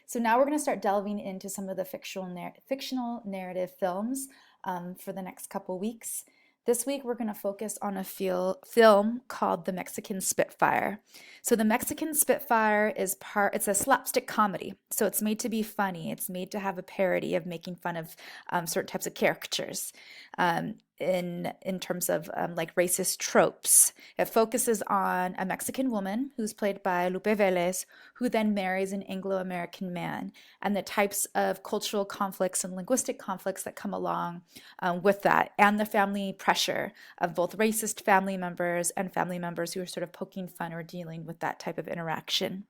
So now we're going to start delving into some of the fictional narrative films for the next couple weeks. This week, we're going to focus on a film called The Mexican Spitfire. So, The Mexican Spitfire it's a slapstick comedy. So, it's made to be funny. It's made to have a parody of making fun of certain types of caricatures in terms of like racist tropes. It focuses on a Mexican woman who's played by Lupe Velez, who then marries an Anglo-American man, and the types of cultural conflicts and linguistic conflicts that come along with that, and the family pressure of both racist family members and family members who are sort of poking fun or dealing with that type of interaction.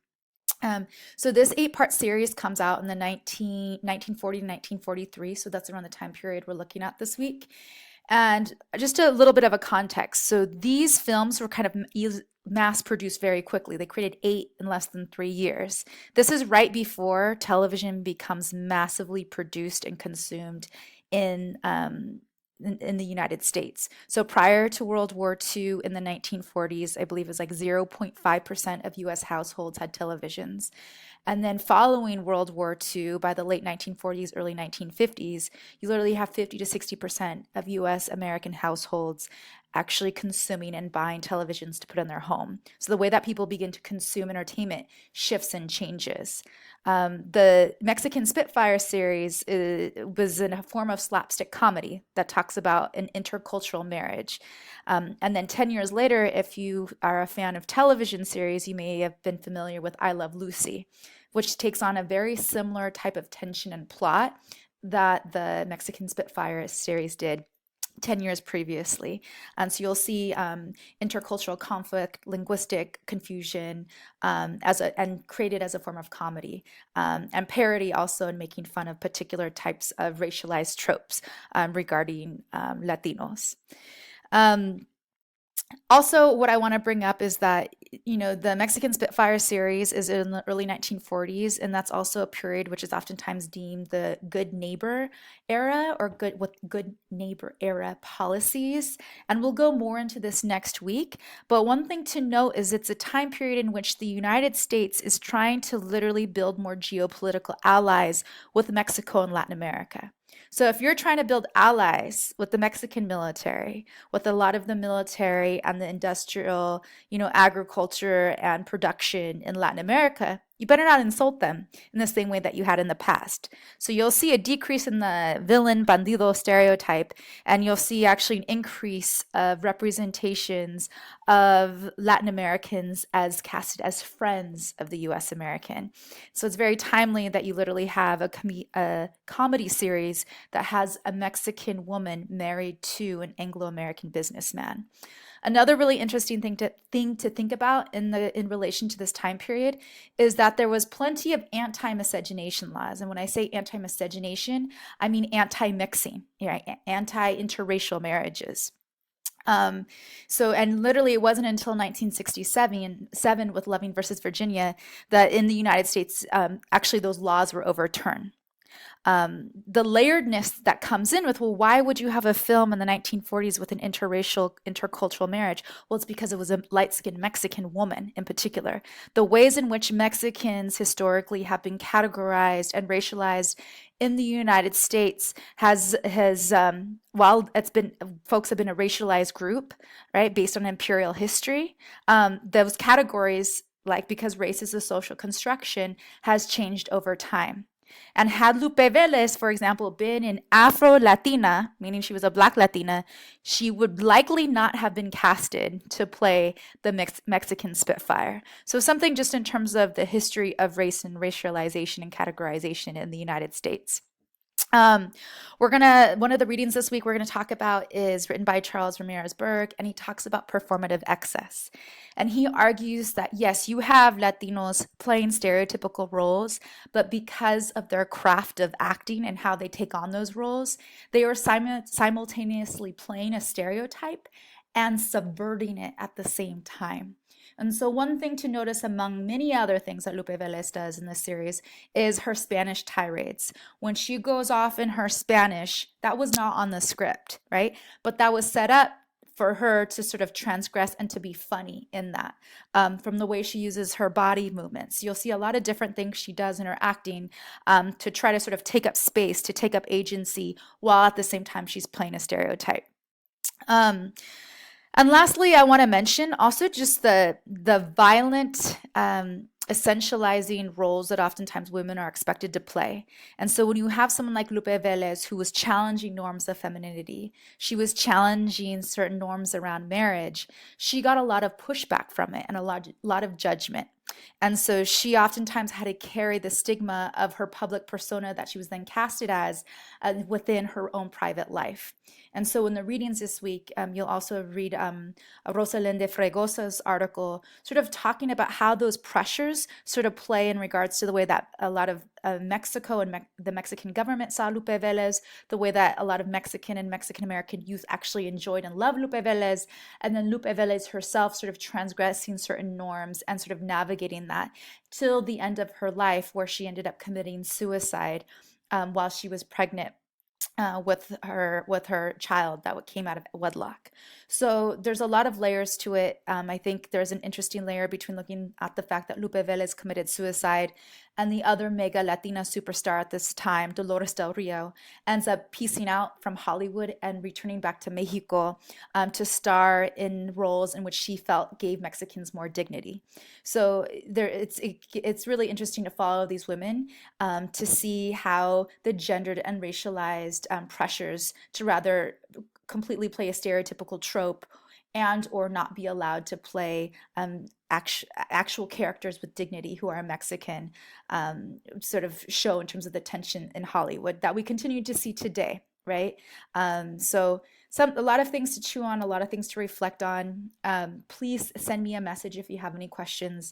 So this 8-part series comes out in the 1940 to 1943, so that's around the time period we're looking at this week. And just a little bit of a context. So these films were kind of mass produced very quickly. They created 8 in less than 3 years. This is right before television becomes massively produced and consumed in the United States. So prior to World War II in the 1940s, I believe it was like 0.5% of US households had televisions. And then following World War II, by the late 1940s, early 1950s, you literally have 50 to 60% of US American households actually consuming and buying televisions to put in their home. So the way that people begin to consume entertainment shifts and changes. The Mexican Spitfire series was in a form of slapstick comedy that talks about an intercultural marriage. And then 10 years later, if you are a fan of television series, you may have been familiar with I Love Lucy, which takes on a very similar type of tension and plot that the Mexican Spitfire series did 10 years previously. And so you'll see intercultural conflict, linguistic confusion and created as a form of comedy, and parody also in making fun of particular types of racialized tropes regarding Latinos. Um, Also, what I want to bring up is that, the Mexican Spitfire series is in the early 1940s, and that's also a period which is oftentimes deemed the good neighbor era or good neighbor era policies. And we'll go more into this next week. But one thing to note is it's a time period in which the United States is trying to literally build more geopolitical allies with Mexico and Latin America. So if you're trying to build allies with the Mexican military, with a lot of the military and the industrial, agriculture and production in Latin America, you better not insult them in the same way that you had in the past. So you'll see a decrease in the villain bandido stereotype, and you'll see actually an increase of representations of Latin Americans as casted as friends of the US American. So it's very timely that you literally have a comedy series that has a Mexican woman married to an Anglo-American businessman. Another really interesting thing to think about in relation to this time period is that there was plenty of anti-miscegenation laws. And when I say anti-miscegenation, I mean anti-mixing, right? Anti-interracial marriages. And literally it wasn't until 1967 with Loving versus Virginia that in the United States, actually those laws were overturned. The layeredness that comes in with, well, why would you have a film in the 1940s with an intercultural marriage? Well, it's because it was a light-skinned Mexican woman in particular. The ways in which Mexicans historically have been categorized and racialized in the United States while folks have been a racialized group, right, based on imperial history, those categories, like because race is a social construction, has changed over time. And had Lupe Velez, for example, been an Afro-Latina, meaning she was a Black Latina, she would likely not have been casted to play the Mexican Spitfire. So something just in terms of the history of race and racialization and categorization in the United States. One of the readings this week we're gonna talk about is written by Charles Ramirez Berg, and he talks about performative excess. And he argues that yes, you have Latinos playing stereotypical roles, but because of their craft of acting and how they take on those roles, they are simultaneously playing a stereotype and subverting it at the same time. And so one thing to notice among many other things that Lupe Velez does in this series is her Spanish tirades. When she goes off in her Spanish, that was not on the script, right? But that was set up for her to sort of transgress and to be funny in that, from the way she uses her body movements. You'll see a lot of different things she does in her acting, to try to sort of take up space, to take up agency, while at the same time she's playing a stereotype. Um, and lastly, I want to mention also just the violent, essentializing roles that oftentimes women are expected to play. And so when you have someone like Lupe Velez, who was challenging norms of femininity, she was challenging certain norms around marriage, she got a lot of pushback from it and lot of judgment. And so she oftentimes had to carry the stigma of her public persona that she was then casted as, within her own private life. And so in the readings this week, you'll also read, Rosalinde Fregosa's article, sort of talking about how those pressures sort of play in regards to the way that a lot of Mexico and the Mexican government saw Lupe Velez, the way that a lot of Mexican and Mexican American youth actually enjoyed and loved Lupe Velez, and then Lupe Velez herself sort of transgressing certain norms and sort of navigating that till the end of her life, where she ended up committing suicide, while she was pregnant, with her child that came out of wedlock. So there's a lot of layers to it. I think there's an interesting layer between looking at the fact that Lupe Velez committed suicide, and the other mega Latina superstar at this time, Dolores Del Rio, ends up piecing out from Hollywood and returning back to Mexico, to star in roles in which she felt gave Mexicans more dignity. So it's really interesting to follow these women, to see how the gendered and racialized, pressures to rather completely play a stereotypical trope and or not be allowed to play, actual characters with dignity who are Mexican, sort of show in terms of the tension in Hollywood that we continue to see today, right? So a lot of things to chew on, a lot of things to reflect on. Please send me a message if you have any questions.